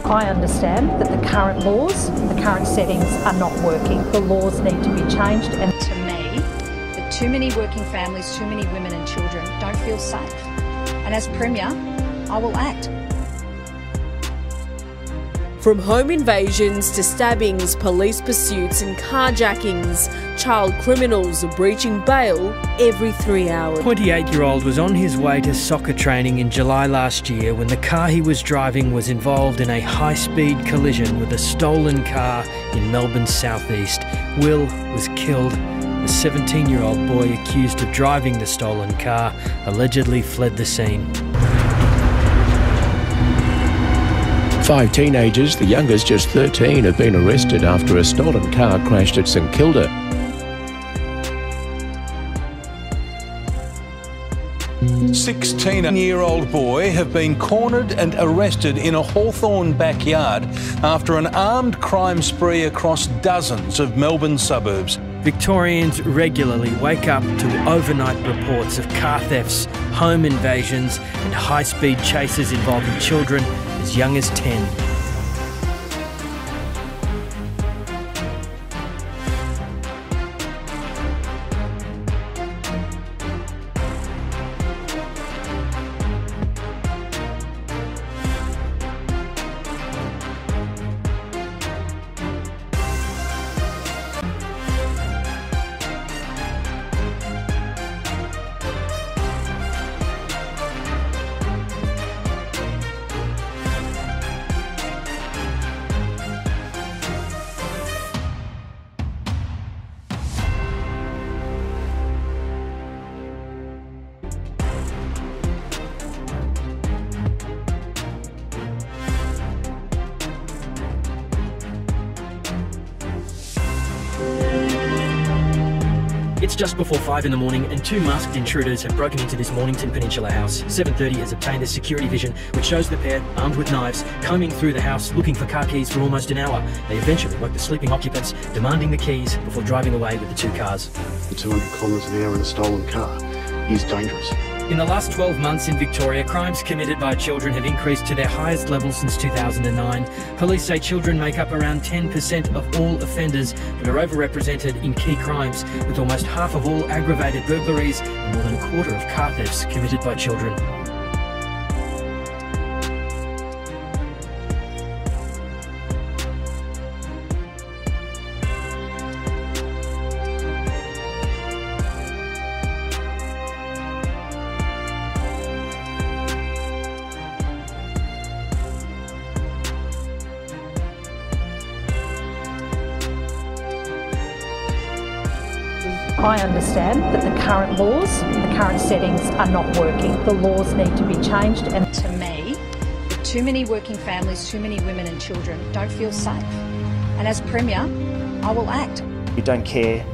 I understand that the current laws, the current settings are not working. The laws need to be changed. And to me, that too many working families, too many women and children don't feel safe. And as Premier, I will act. From home invasions to stabbings, police pursuits and carjackings, child criminals are breaching bail every 3 hours. 28-year-old was on his way to soccer training in July last year when the car he was driving was involved in a high-speed collision with a stolen car in Melbourne's southeast. Will was killed. The 17-year-old boy accused of driving the stolen car allegedly fled the scene. 5 teenagers, the youngest just 13, have been arrested after a stolen car crashed at St Kilda. A 16-year-old boy have been cornered and arrested in a Hawthorn backyard after an armed crime spree across dozens of Melbourne suburbs. Victorians regularly wake up to overnight reports of car thefts, home invasions and high-speed chases involving children as young as 10. It's just before 5 in the morning and 2 masked intruders have broken into this Mornington Peninsula house. 7:30 has obtained a security vision which shows the pair, armed with knives, combing through the house looking for car keys for almost an hour. They eventually woke the sleeping occupants, demanding the keys before driving away with the 2 cars. 200 kilometres an hour in a stolen car is dangerous. In the last 12 months in Victoria, crimes committed by children have increased to their highest level since 2009. Police say children make up around 10% of all offenders, but are overrepresented in key crimes, with almost half of all aggravated burglaries and more than a quarter of car thefts committed by children. I understand that the current laws, the current settings are not working. The laws need to be changed. And To me, that too many working families, too many women and children don't feel safe. And as Premier, I will act. You don't care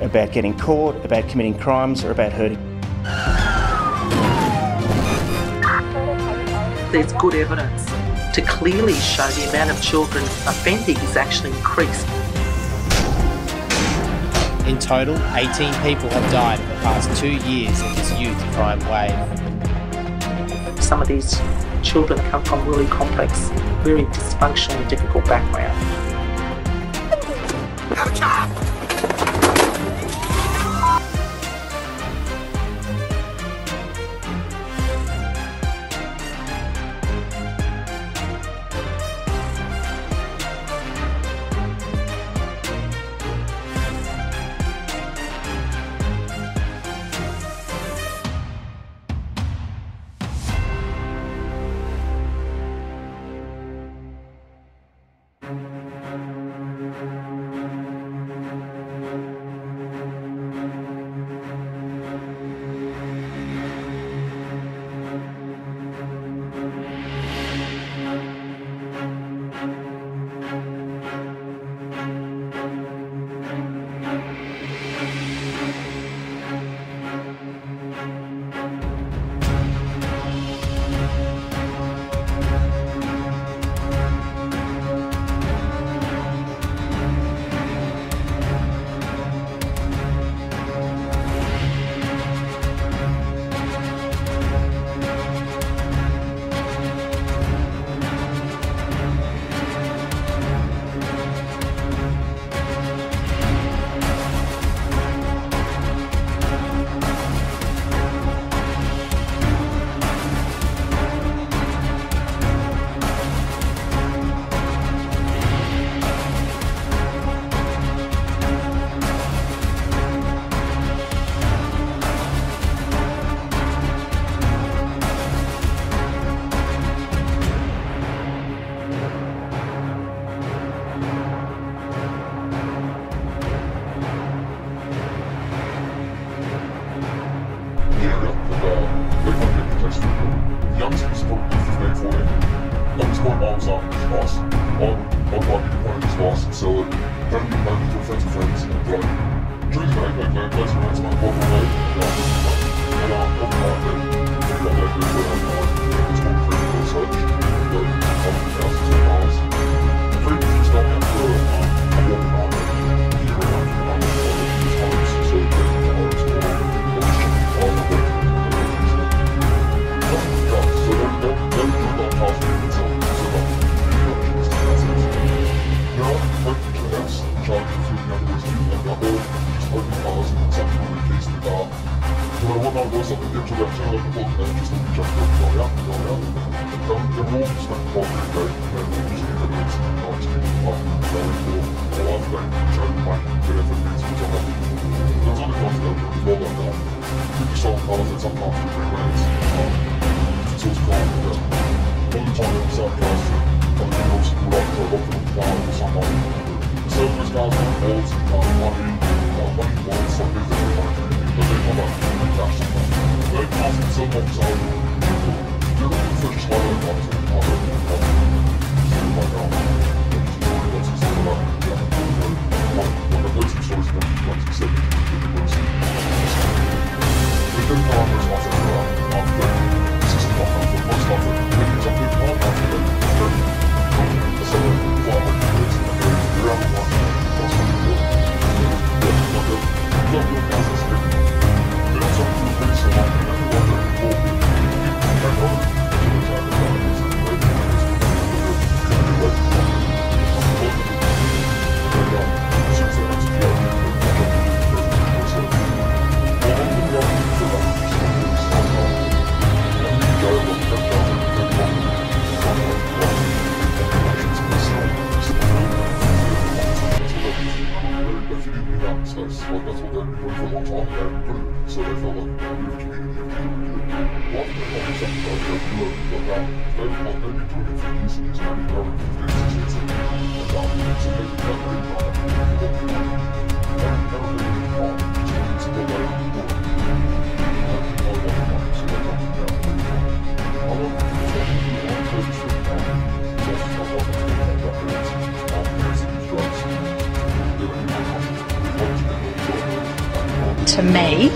about getting caught, about committing crimes or about hurting. There's good evidence to clearly show the amount of children offending has actually increased. In total, 18 people have died in the past 2 years in this youth crime wave. Some of these children come from really complex, very dysfunctional and difficult backgrounds. sell it, don't be maybe to offensive friends, and like, during the day, like, lads around to my bottom of it, and overnight, it's called crippled research, the thousands of miles. The people just don't have to, a walk around it, here around, these homes, so they can homes, or just check the car, nothing drugs, so they're doing that task for themselves, so that now, went to the house, charged for the other boys too, and got there, just opened cars and something with the keys to the car. So I went on, was something into about 10 o'clock, and just let me jump out, go out. And they're all just like the every day, and just give them minutes, and I just give them up, going for a lot of them, trying to make good effort minutes, which I'm happy. There was other times that as well, like, 50 sold cars and sometimes for 3 grand. It's always calm, but all the time they sell cars, on the hills, we're up to a lot of cars or something. So those guys on the boards, money boards, like these are the kind of things, but they come up and crash something. They pass themselves off, so they're looking for just one of the ones that pass over the top. So like, that's just sort of like, one of those stories that like you said, we didn't know how much after the system of the most of it, because I'm doing all after the so you're out of one, also love your process here. They don't talk to me so long, and I wonder people I know to the time of is and the way they do this, since they have to do it, space. Like that's what they've been doing for a long time. So they felt like we're a community of people who do it. Well, I think they're something about the idea of that. They've been doing it for years and years, and they've been 15, 16, and so they've been very proud of it. They've never been proud. It's still very important. I love the money, so I love the I love the places for the town. So I love the To me,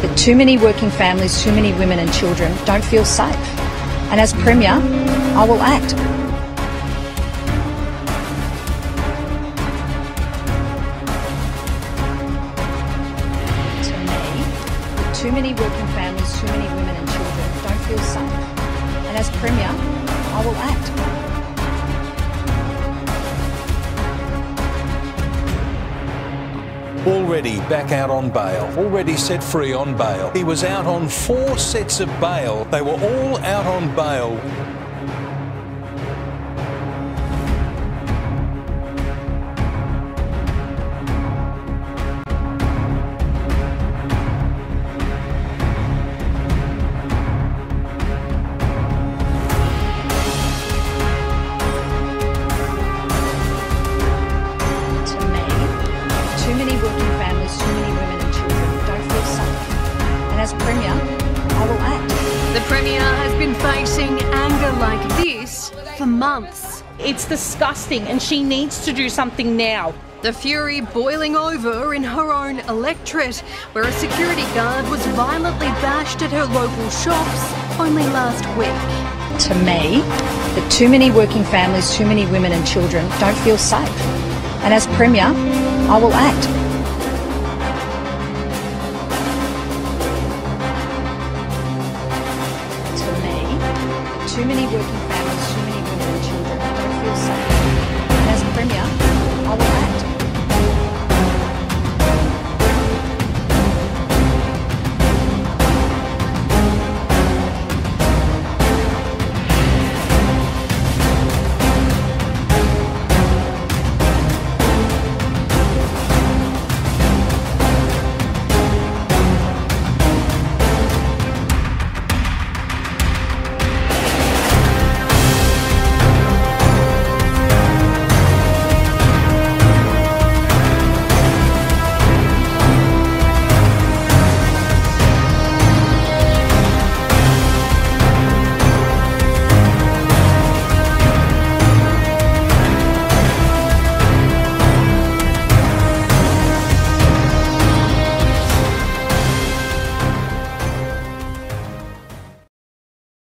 that too many working families, too many women and children don't feel safe. And as Premier, I will act. To me, that too many working families, too many women and children don't feel safe. And as Premier, I will act. Already back out on bail, already set free on bail. He was out on 4 sets of bail. They were all out on bail. As Premier, I will act. The Premier has been facing anger like this for months. It's disgusting and she needs to do something now. The fury boiling over in her own electorate, where a security guard was violently bashed at her local shops only last week. To me, that too many working families, too many women and children don't feel safe. And as Premier, I will act. Too many working families.